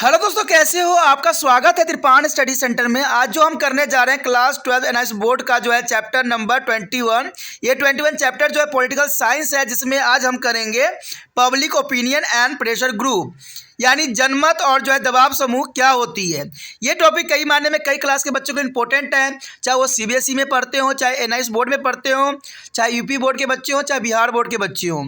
Hello दोस्तों, कैसे हो? आपका स्वागत है त्रिपाण स्टडी सेंटर में। आज जो हम करने जा रहे हैं क्लास 12 एनआईएस बोर्ड का जो है चैप्टर नंबर 21। ये 21 चैप्टर जो है पॉलिटिकल साइंस है, जिसमें आज हम करेंगे public opinion and pressure group, यानी जनमत और जो है दबाव समूह क्या होती है। ये टॉपिक कई मायने में कई क्लास के बच्चों को इंपॉर्टेंट है, चाहे वो सीबीएसई में पढ़ते हो, चाहे एनआईएस बोर्ड में पढ़ते हो, चाहे यूपी बोर्ड के बच्चे हों, चाहे बिहार बोर्ड के बच्चे हों।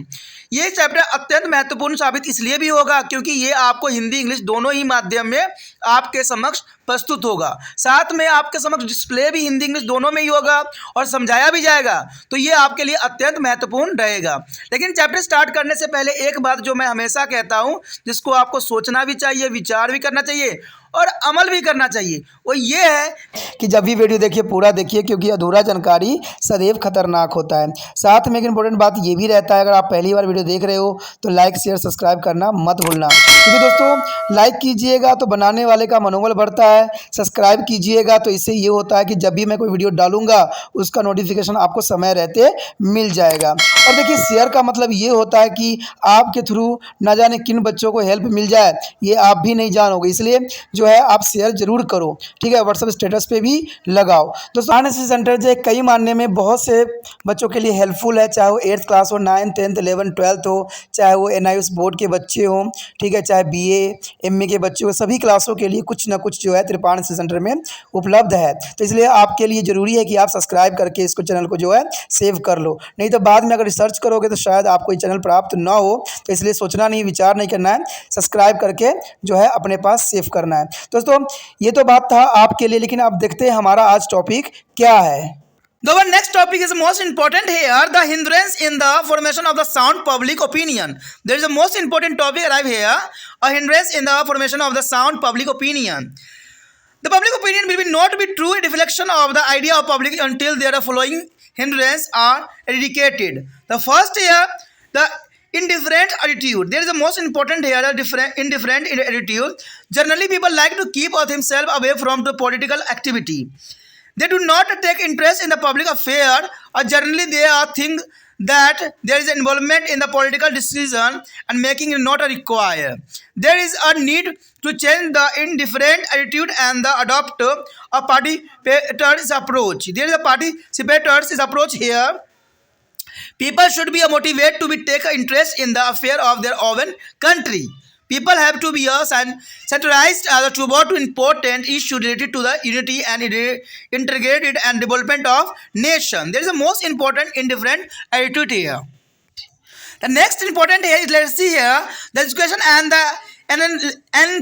ये चैप्टर अत्यंत महत्वपूर्ण साबित इसलिए भी होगा क्योंकि ये आपको हिंदी इंग्लिश दोनों ही माध्यम में आपके समक्ष प्रस्तुत होगा। साथ में आपके समक्ष डिस्प्ले भी हिंदी इंग्लिश दोनों में ही होगा और समझाया भी जाएगा, तो ये आपके लिए अत्यंत महत्वपूर्ण रहेगा। लेकिन चैप्टर स्टार्ट करने से पहले एक बात जो मैं हमेशा कहता हूँ, जिसको आपको सोचना भी चाहिए, विचार भी करना चाहिए और अमल भी करना चाहिए, वो ये है कि जब भी वीडियो देखिए पूरा देखिए, क्योंकि अधूरा जानकारी सदैव खतरनाक होता है। साथ में एक इंपॉर्टेंट बात ये भी रहता है, अगर आप पहली बार वीडियो देख रहे हो तो लाइक शेयर सब्सक्राइब करना मत भूलना, क्योंकि दोस्तों लाइक कीजिएगा तो बनाने वाले का मनोबल बढ़ता है, सब्सक्राइब कीजिएगा तो इससे ये होता है कि जब भी मैं कोई वीडियो डालूंगा उसका नोटिफिकेशन आपको समय रहते मिल जाएगा। और देखिए शेयर का मतलब ये होता है कि आपके थ्रू न जाने किन बच्चों को हेल्प मिल जाए, ये आप भी नहीं जानोगे, इसलिए जो है आप शेयर जरूर करो, ठीक है। व्हाट्सएप स्टेटस पे भी लगाओ। दोस्तों एनआईएस सेंटर जो है कई मानने में बहुत से बच्चों के लिए हेल्पफुल है, चाहे वो 8th क्लास हो, 9th 10th 11th 12th हो, चाहे वो एनआईएस बोर्ड के बच्चे हों, ठीक है, चाहे बीए एमए के बच्चे हो, सभी क्लासों के लिए कुछ ना कुछ जो है त्रिपाण सेंटर में उपलब्ध है। तो इसलिए आपके लिए ज़रूरी है कि आप सब्सक्राइब करके इसको चैनल को जो है सेव कर लो, नहीं तो बाद में अगर रिसर्च करोगे तो शायद आपको ये चैनल प्राप्त ना हो। तो इसलिए सोचना नहीं, विचार नहीं करना है, सब्सक्राइब करके जो है अपने पास सेव करना है। दोस्तों ये तो बात था आपके लिए, लेकिन अब देखते हैं हमारा आज टॉपिक क्या है। The one next topic is most important here, the hindrance in the formation of the sound public opinion. There is a most important topic arrive here, a hindrance in the formation of the sound public opinion. The public opinion will be not be true reflection of the idea of public until their following hindrance are eradicated. The first here, the indifferent attitude. There is the most important here, the indifferent attitude. Generally, people like to keep themselves away from the political activity. They do not take interest in the public affair, or generally they think that there is involvement in the political decision and making is not required. There is a need to change the indifferent attitude and adopt a participator's approach. There is a participator's approach here. People should be motivated to take interest in the affair of their own country. People have to be centralized toward important issues related to the unity and integrated and development of nation. There is the most important indifferent attitude here. The next important here is, let's see here, the education and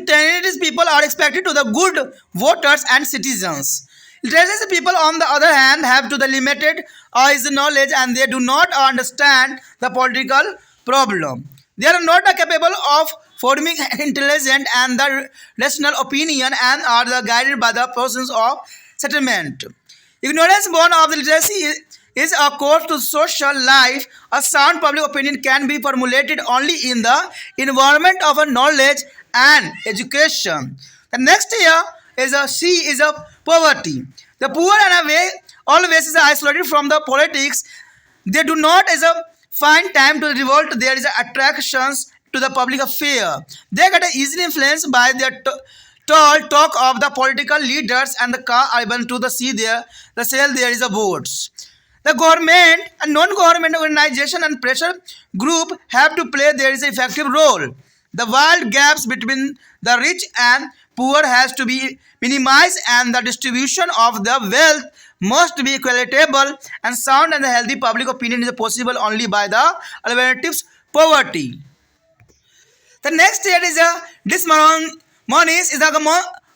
talented people are expected to the good voters and citizens. Literacy people, on the other hand, have to the limited knowledge and they do not understand the political problem. They are not capable of forming intelligent and the rational opinion and are guided by the process of settlement. Ignorance born of the literacy is a course to social life. A sound public opinion can be formulated only in the environment of a knowledge and education. The next here is a poverty. The poor and always is isolated from the politics. They do not find time to revolt. There is attractions to the public affair. They get easily influenced by their tall talk of the political leaders and the car able to see there the sale there is a votes. The government and non-government organization and pressure group have to play there is an effective role. The wide gaps between the rich and poor has to be minimized and the distribution of the wealth must be equitable and sound and healthy public opinion is possible only by the alternatives poverty. The next here is a disharmony is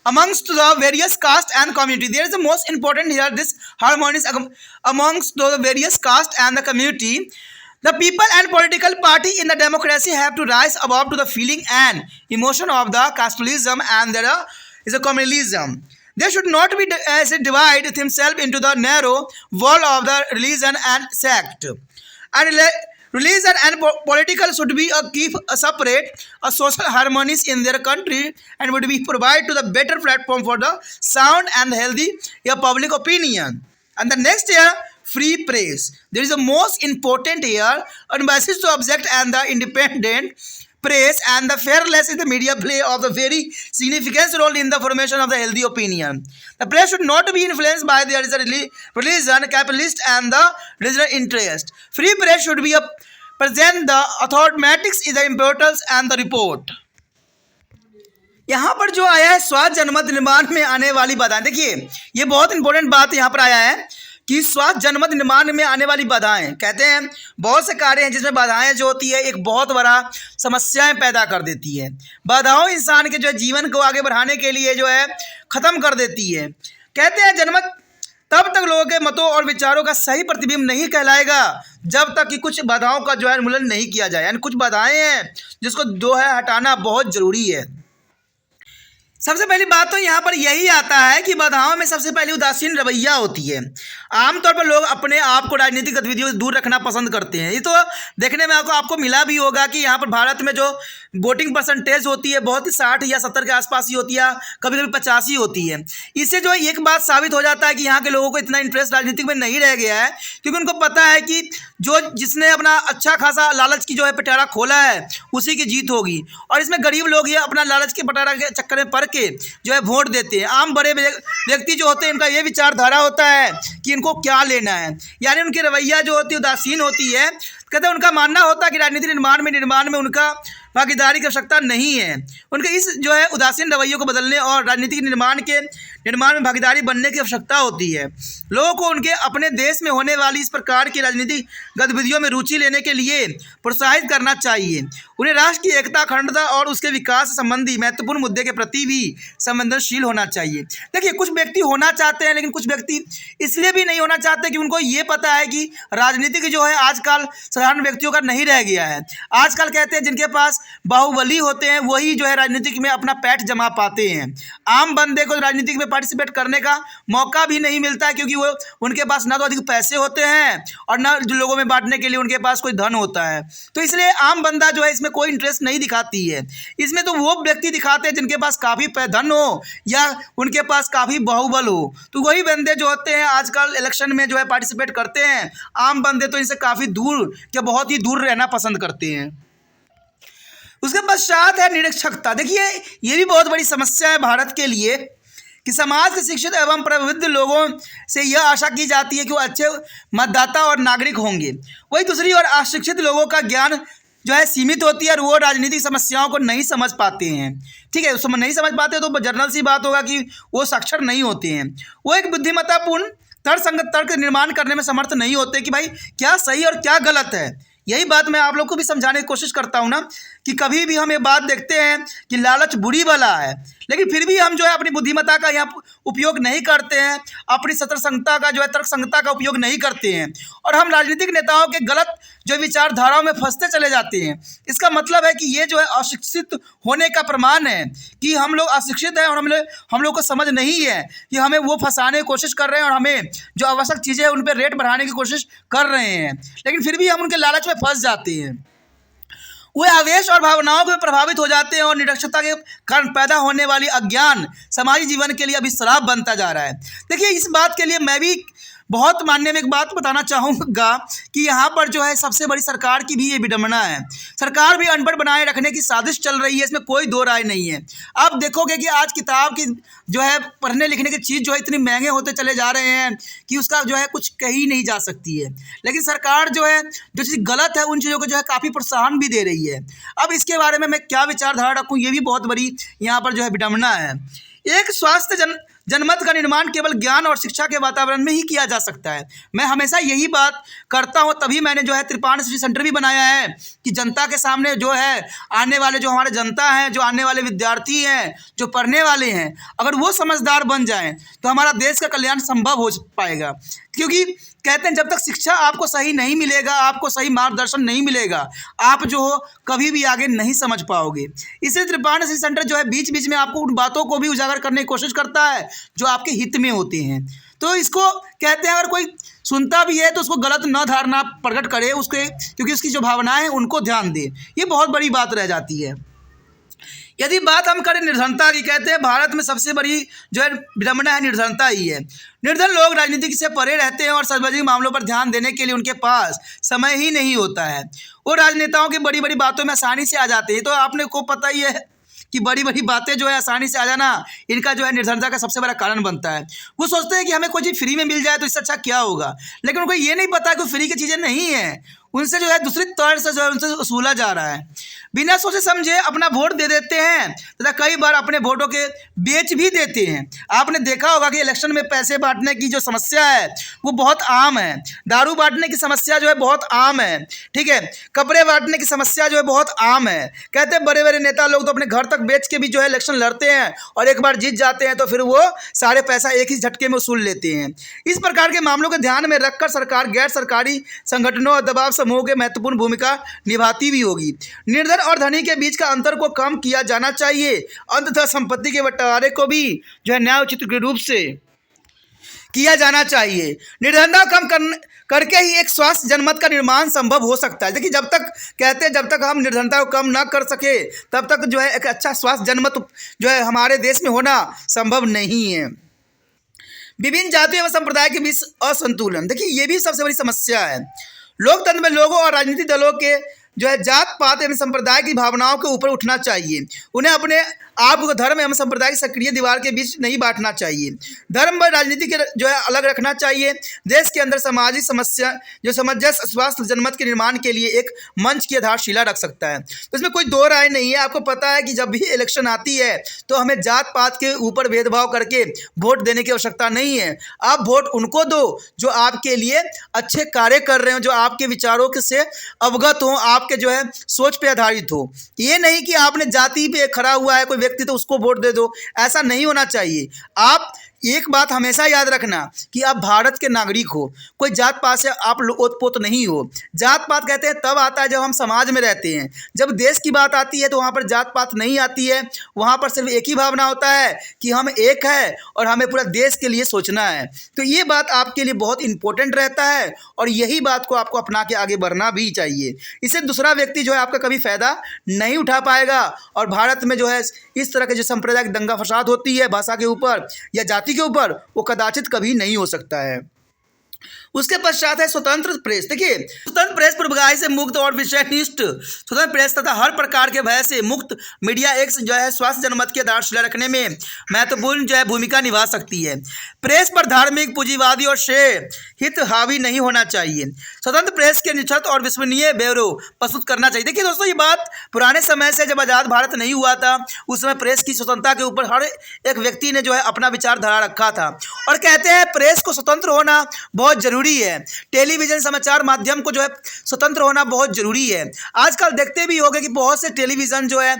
amongst the various caste and community. There is the most important here, this harmony amongst the various caste and the community. The people and political party in the democracy have to rise above to the feeling and emotion of the casteism and there is a communalism. They should not be divide themselves into the narrow wall of the religion and sect. And religion and political should be keep separate a social harmonies in their country and would be provide to the better platform for the sound and healthy public opinion. And the next year, free press. There is a most important here, unbiased to object and the independent press and the fearless is the media play of the very significant role in the formation of the healthy opinion. The press should not be influenced by the religion, capitalist and the regional interest. Free press should be present the authormatics is the importance and the report. यहाँ पर जो आया है स्वास्थ्य जनमत निर्माण में आने वाली बाधाएं, देखिए ये बहुत इंपॉर्टेंट बात यहाँ पर आया है कि स्वास्थ्य जनमत निर्माण में आने वाली बाधाएं, कहते हैं बहुत से कार्य हैं जिसमें बाधाएं जो होती है एक बहुत बड़ा समस्याएं पैदा कर देती है। बाधाओं इंसान के जो है जीवन को आगे बढ़ाने के लिए जो है ख़त्म कर देती है। कहते हैं जनमत तब तक लोगों के मतों और विचारों का सही प्रतिबिंब नहीं कहलाएगा जब तक कि कुछ बाधाओं का जो है उन्मूलन नहीं किया जाए। यानी कुछ बाधाएं हैं जिसको जो है हटाना बहुत ज़रूरी है। सबसे पहली बात तो यहाँ पर यही आता है कि बाधाओं में सबसे पहली उदासीन रवैया होती है। आमतौर पर लोग अपने आप को राजनीतिक गतिविधियों से दूर रखना पसंद करते हैं। ये तो देखने में आपको मिला भी होगा कि यहाँ पर भारत में जो वोटिंग परसेंटेज होती है बहुत ही 60 या 70 के आसपास ही होती है, कभी कभी 85 ही होती है। इससे जो एक बात साबित हो जाता है कि यहाँ के लोगों को इतना इंटरेस्ट राजनीतिक में नहीं रह गया है, क्योंकि उनको पता है कि जो जिसने अपना अच्छा खासा लालच की जो है पिटारा खोला है उसी की जीत होगी। और इसमें गरीब लोग ये अपना लालच के पिटारा के चक्कर में पड़ के जो है वोट देते हैं। आम बड़े व्यक्ति जो होते हैं इनका ये विचारधारा होता है कि इनको क्या लेना है, यानी उनकी रवैया जो होती है उदासीन होती है। कहते हैं उनका मानना होता है कि राजनीति निर्माण में उनका भागीदारी की आवश्यकता नहीं है। उनके इस जो है उदासीन रवैयों को बदलने और राजनीतिक निर्माण में भागीदारी बनने की आवश्यकता होती है। लोगों को उनके अपने देश में होने वाली इस प्रकार की राजनीतिक गतिविधियों में रुचि लेने के लिए प्रोत्साहित करना चाहिए। उन्हें राष्ट्र की एकता, अखंडता और उसके विकास संबंधी महत्वपूर्ण मुद्दे के प्रति भी संवेदनशील होना चाहिए। देखिए कुछ व्यक्ति होना चाहते हैं, लेकिन कुछ व्यक्ति इसलिए भी नहीं होना चाहते कि उनको ये पता है कि राजनीतिक जो है आजकल साधारण व्यक्तियों का नहीं रह गया है। आजकल कहते हैं जिनके पास बाहुबली होते हैं वही जो है राजनीतिक में अपना पैठ जमा पाते हैं। आम बंदे को राजनीतिक में पार्टिसिपेट करने का मौका भी नहीं मिलता है, क्योंकि वो उनके पास ना तो अधिक पैसे होते हैं और ना जो लोगों में बांटने के लिए उनके पास कोई धन होता है। तो इसलिए आम बंदा जो है इसमें कोई इंटरेस्ट नहीं दिखाती है। इसमें तो वो व्यक्ति दिखाते हैं जिनके पास काफ़ी धन हो या उनके पास काफ़ी बाहुबल हो, तो वही बंदे जो होते हैं आजकल इलेक्शन में जो है पार्टिसिपेट करते हैं। आम बंदे तो इनसे काफ़ी दूर या बहुत ही दूर रहना पसंद करते हैं। उसके पश्चात है निरक्षरता। देखिए ये भी बहुत बड़ी समस्या है भारत के लिए कि समाज के शिक्षित एवं प्रबुद्ध लोगों से यह आशा की जाती है कि वो अच्छे मतदाता और नागरिक होंगे। वही दूसरी ओर अशिक्षित लोगों का ज्ञान जो है सीमित होती है और वो राजनीतिक समस्याओं को नहीं समझ पाते हैं। ठीक है, उसमें नहीं समझ पाते तो जनरल सी बात होगा कि वो साक्षर नहीं होते हैं। वो एक बुद्धिमत्तापूर्ण तर्क निर्माण करने में समर्थ नहीं होते कि भाई क्या सही और क्या गलत है। यही बात मैं आप लोग को भी समझाने की कोशिश करता हूँ ना कि कभी भी हम ये बात देखते हैं कि लालच बुरी बला है, लेकिन फिर भी हम जो है अपनी बुद्धिमत्ता का यहाँ उपयोग नहीं करते हैं, अपनी सतर्कता का जो है तर्क संगता का उपयोग नहीं करते हैं और हम राजनीतिक नेताओं के गलत जो विचारधाराओं में फंसते चले जाते हैं। इसका मतलब है कि ये जो है अशिक्षित होने का प्रमाण है कि हम लोग अशिक्षित हैं और हम लोग को समझ नहीं है कि हमें वो फंसाने की कोशिश कर रहे हैं और हमें जो आवश्यक चीज़ें हैं उन पर रेट बढ़ाने की कोशिश कर रहे हैं, लेकिन फिर भी हम उनके लालच में फंस जाते हैं। वे आवेश और भावनाओं में प्रभावित हो जाते हैं और निरक्षरता के कारण पैदा होने वाली अज्ञान समाजी जीवन के लिए अभी श्राप बनता जा रहा है। देखिए इस बात के लिए मैं भी बहुत मानने में एक बात बताना चाहूँगा कि यहाँ पर जो है सबसे बड़ी सरकार की भी ये विडंबना है। सरकार भी अनपढ़ बनाए रखने की साजिश चल रही है, इसमें कोई दो राय नहीं है। आप देखोगे कि आज किताब की जो है पढ़ने लिखने की चीज़ जो है इतनी महंगे होते चले जा रहे हैं कि उसका जो है कुछ कही नहीं जा सकती है, लेकिन सरकार जो है जो चीज़ गलत है उन चीज़ों को जो है काफ़ी प्रोत्साहन भी दे रही है। अब इसके बारे में मैं क्या विचारधारा रखूँ ये भी बहुत बड़ी यहाँ पर जो है विडंबना है। एक स्वस्थ जनमत का निर्माण केवल ज्ञान और शिक्षा के वातावरण में ही किया जा सकता है। मैं हमेशा यही बात करता हूँ, तभी मैंने जो है त्रिपाण स्टडी सेंटर भी बनाया है कि जनता के सामने जो है आने वाले जो हमारे जनता हैं, जो आने वाले विद्यार्थी हैं, जो पढ़ने वाले हैं, अगर वो समझदार बन जाएं तो हमारा देश का कल्याण संभव हो पाएगा। क्योंकि कहते हैं जब तक शिक्षा आपको सही नहीं मिलेगा, आपको सही मार्गदर्शन नहीं मिलेगा, आप जो हो कभी भी आगे नहीं समझ पाओगे। इसलिए त्रिपाण स्टडी सेंटर जो है बीच बीच में आपको उन बातों को भी उजागर करने की कोशिश करता है जो आपके हित में होते हैं। तो इसको कहते हैं अगर कोई सुनता भी है तो उसको गलत न धारणा प्रकट करे उसके, क्योंकि उसकी जो भावनाएं हैं उनको ध्यान दे, ये बहुत बड़ी बात रह जाती है। यदि बात हम करें निर्धनता की, कहते हैं भारत में सबसे बड़ी जो है विडंबना है निर्धनता ही है। निर्धन लोग राजनीति से परे रहते हैं और सार्वजनिक मामलों पर ध्यान देने के लिए उनके पास समय ही नहीं होता है। वो राजनेताओं की बड़ी बड़ी बातों में आसानी से आ जाते हैं। तो आपने को पता ही है कि बड़ी बड़ी बातें जो है आसानी से आ जाना इनका जो है निर्धनता का सबसे बड़ा कारण बनता है। वो सोचते हैं कि हमें कोई चीज़ फ्री में मिल जाए तो इससे अच्छा क्या होगा, लेकिन उनको ये नहीं पता कि फ्री की चीज़ें नहीं है, उनसे जो है दूसरी तौर से जो है उनसे वसूला जा रहा है। बिना सोचे समझे अपना वोट दे देते हैं तथा कई बार अपने वोटों के बेच भी देते हैं। आपने देखा होगा कि इलेक्शन में पैसे बांटने की जो समस्या है वो बहुत आम है, दारू बांटने की समस्या जो है बहुत आम है, ठीक है, कपड़े बांटने की समस्या जो है बहुत आम है। कहते हैं बड़े बड़े नेता लोग तो अपने घर तक बेच के भी जो है इलेक्शन लड़ते हैं और एक बार जीत जाते हैं तो फिर वो सारे पैसा एक ही झटके में वसूल लेते हैं। इस प्रकार के मामलों को ध्यान में रखकर सरकार गैर सरकारी संगठनों और दबाव समूह के महत्वपूर्ण भूमिका निभाती भी होगी। निर्धन और धनी के बीच का अंतर को कम किया जाना चाहिए। अंततः संपत्ति के बंटवारे को भी जो है न्यायोचित रूप से किया जाना चाहिए। निर्धनता कम करके ही एक स्वस्थ जनमत का निर्माण संभव हो सकता है। देखिए, जब तक कहते हैं जब तक हम निर्धनता को कम ना कर सके तब तक जो है एक अच्छा स्वस्थ जनमत जो है हमारे देश में होना संभव नहीं है। विभिन्न जातियों एवं संप्रदाय के बीच असंतुलन, देखिए ये भी सबसे बड़ी समस्या है। लोकतंत्र में लोगों और राजनीतिक दलों के जो है जात पात एवं संप्रदाय की भावनाओं के ऊपर उठना चाहिए। उन्हें अपने आप को धर्म एवं संप्रदाय की सक्रिय दीवार के बीच नहीं बांटना चाहिए। धर्म व राजनीति के जो है अलग रखना चाहिए। देश के अंदर सामाजिक समस्या जो सामंजस्य स्वास्थ्य जनमत के निर्माण के लिए एक मंच की आधारशिला रख सकता है। तो इसमें कोई दो राय नहीं है। आपको पता है कि जब भी इलेक्शन आती है तो हमें जात पात के ऊपर भेदभाव करके वोट देने की आवश्यकता नहीं है। आप वोट उनको दो जो आपके लिए अच्छे कार्य कर रहे हो, जो आपके विचारों से अवगत हो, आपके जो है सोच पे आधारित हो। ये नहीं कि आपने जाति पे खड़ा हुआ है कोई व्यक्ति तो उसको वोट दे दो, ऐसा नहीं होना चाहिए। आप एक बात हमेशा याद रखना कि आप भारत के नागरिक हो, कोई जात पात से आप ओतपोत नहीं हो। जात पात कहते हैं तब आता है जब हम समाज में रहते हैं। जब देश की बात आती है तो वहाँ पर जात पात नहीं आती है, वहाँ पर सिर्फ एक ही भावना होता है कि हम एक है और हमें पूरा देश के लिए सोचना है। तो ये बात आपके लिए बहुत इंपॉर्टेंट रहता है और यही बात को आपको अपना के आगे बढ़ना भी चाहिए। इससे दूसरा व्यक्ति जो है आपका कभी फ़ायदा नहीं उठा पाएगा और भारत में जो है इस तरह के जो सांप्रदायिक दंगा फसाद होती है भाषा के ऊपर या जाति के ऊपर, वो कदाचित कभी नहीं हो सकता है। उसके पश्चात है स्वतंत्र प्रेस। देखिए, स्वतंत्र प्रेस पूर्वाग्रह से मुक्त और विषयनिष्ठ स्वतंत्र प्रेस तथा हर प्रकार के भय से मुक्त मीडिया एक जो है स्वास्थ्य जनमत की आधारशिला रखने में महत्वपूर्ण जो है भूमिका निभा सकती है। प्रेस पर धार्मिक पूंजीवादी और शेयर हित हावी नहीं होना चाहिए। स्वतंत्र प्रेस के निष्पक्ष और विश्वसनीय ब्यूरो प्रस्तुत करना चाहिए। देखिए दोस्तों, ये बात पुराने समय से जब आज़ाद भारत नहीं हुआ था उस समय प्रेस की स्वतंत्रता के ऊपर हर एक व्यक्ति ने जो है अपना विचारधारा रखा था और कहते हैं प्रेस को स्वतंत्र होना बहुत जरूरी है। टेलीविजन समाचार माध्यम को जो है स्वतंत्र होना बहुत जरूरी है। आजकल देखते भी होंगे कि बहुत से टेलीविज़न जो है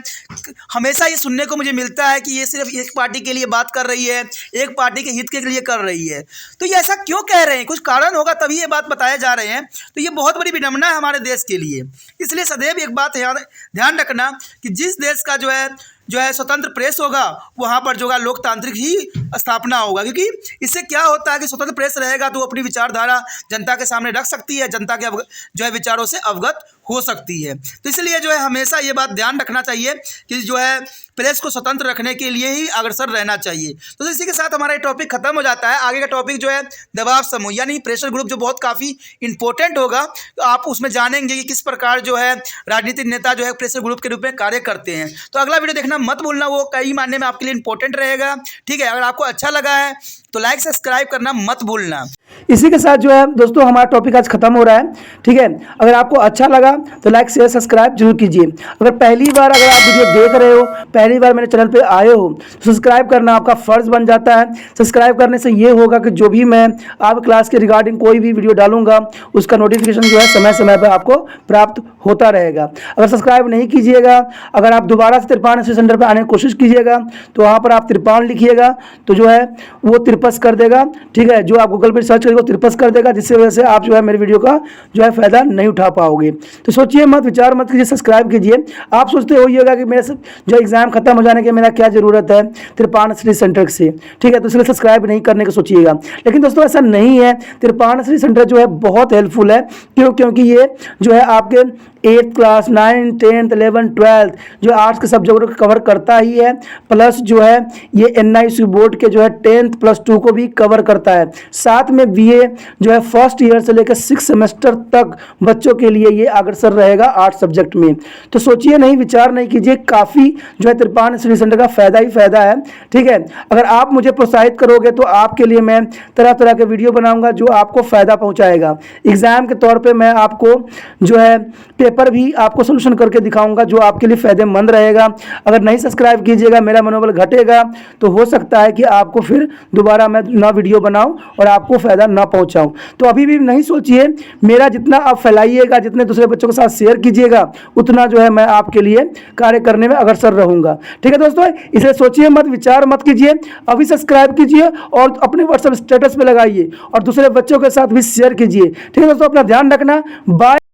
हमेशा ये सुनने को मुझे मिलता है कि ये सिर्फ एक पार्टी के लिए बात कर रही है, एक पार्टी के हित के लिए कर रही है। तो ये ऐसा क्यों कह रहे हैं? कुछ कारण होगा तभी ये बात बताए जा रहे हैं। तो ये बहुत बड़ी विडंबना है हमारे देश के लिए। इसलिए सदैव एक बात ध्यान रखना कि जिस देश का जो है स्वतंत्र प्रेस होगा वहाँ पर जो है लोकतांत्रिक ही स्थापना होगा, क्योंकि इससे क्या होता है कि स्वतंत्र प्रेस रहेगा तो अपनी विचारधारा जनता के सामने रख सकती है, जनता के जो है विचारों से अवगत हो सकती है। तो इसलिए जो है हमेशा ये बात ध्यान रखना चाहिए कि जो है प्रेस को स्वतंत्र रखने के लिए ही अग्रसर रहना चाहिए। तो इसी के साथ हमारा ये टॉपिक खत्म हो जाता है। आगे का टॉपिक जो है दबाव समूह यानी प्रेशर ग्रुप, जो बहुत काफ़ी इंपॉर्टेंट होगा। तो आप उसमें जानेंगे कि किस प्रकार जो है राजनीतिक नेता जो है प्रेशर ग्रुप के रूप में कार्य करते हैं। तो अगला वीडियो देखना मत भूलना, वो कई मायने में आपके लिए इंपॉर्टेंट रहेगा। ठीक है, अगर आपको अच्छा लगा है तो लाइक सब्सक्राइब करना मत भूलना। इसी के साथ जो है दोस्तों हमारा टॉपिक आज खत्म हो रहा है। ठीक है, अगर आपको अच्छा लगा तो लाइक शेयर सब्सक्राइब जरूर कीजिए। अगर पहली बार अगर आप वीडियो देख रहे हो, पहली बार मेरे चैनल पे आए हो तो सब्सक्राइब करना आपका फ़र्ज़ बन जाता है। सब्सक्राइब करने से ये होगा कि जो भी मैं आप क्लास के रिगार्डिंग कोई भी वीडियो डालूंगा उसका नोटिफिकेशन जो है समय समय पर आपको प्राप्त होता रहेगा। अगर सब्सक्राइब नहीं कीजिएगा, अगर आप दोबारा से तिरपान सेंटर पर आने की कोशिश कीजिएगा तो वहाँ पर आप तिरपान लिखिएगा तो जो है वो तिरपस कर देगा। ठीक है, जो आप गूगल पर सर्च करेंगे वो तिरपस कर देगा, जिससे वजह से आप जो है मेरे वीडियो का जो है फ़ायदा नहीं उठा पाओगे। तो सोचिए मत, विचार मत कीजिए, सब्सक्राइब कीजिए। आप सोचते होइएगा कि मेरे जो एग्ज़ाम खत्म हो जाने के मेरा क्या ज़रूरत है तिरपान स्टडी सेंटर से। ठीक है, तो इसलिए सब्सक्राइब नहीं करने को सोचिएगा। लेकिन दोस्तों ऐसा नहीं है, तिरपान स्टडी सेंटर जो है बहुत हेल्पफुल है। क्योंकि ये जो है आपके 8th class, 9th, 10th, 11th, 12th जो आर्ट्स के सब्जेक्ट को कवर करता ही है, प्लस जो है ये NISU बोर्ड के जो है 10th प्लस 2 को भी कवर करता है। साथ में BA जो है फर्स्ट ईयर से लेकर 6 सेमेस्टर तक बच्चों के लिए ये अग्रसर रहेगा आर्ट्स सब्जेक्ट में। तो सोचिए नहीं, विचार नहीं कीजिए, काफ़ी जो है त्रिपाण स्टडी सेंटर का फ़ायदा ही फ़ायदा है। ठीक है, अगर आप मुझे प्रोत्साहित करोगे तो आपके लिए मैं तरह तरह के वीडियो बनाऊंगा जो आपको फ़ायदा पहुंचाएगा। एग्ज़ाम के तौर पे मैं आपको जो है पेपर भी आपको सोल्यूशन करके दिखाऊंगा जो आपके लिए फ़ायदेमंद रहेगा। अगर नहीं सब्सक्राइब कीजिएगा, मेरा मनोबल घटेगा, तो हो सकता है कि आपको फिर दोबारा मैं ना वीडियो बनाऊं और आपको फ़ायदा ना पहुंचाऊं। तो अभी भी नहीं सोचिए, मेरा जितना आप फैलाइएगा, जितने दूसरे बच्चों के साथ शेयर कीजिएगा, उतना जो है मैं आपके लिए कार्य करने में अग्रसर रहूँगा। ठीक है दोस्तों, इसलिए सोचिए मत, विचार मत कीजिए, अभी सब्सक्राइब कीजिए और अपने व्हाट्सएप स्टेटस पे लगाइए और दूसरे बच्चों के साथ भी शेयर कीजिए। ठीक है दोस्तों, अपना ध्यान रखना, बाय।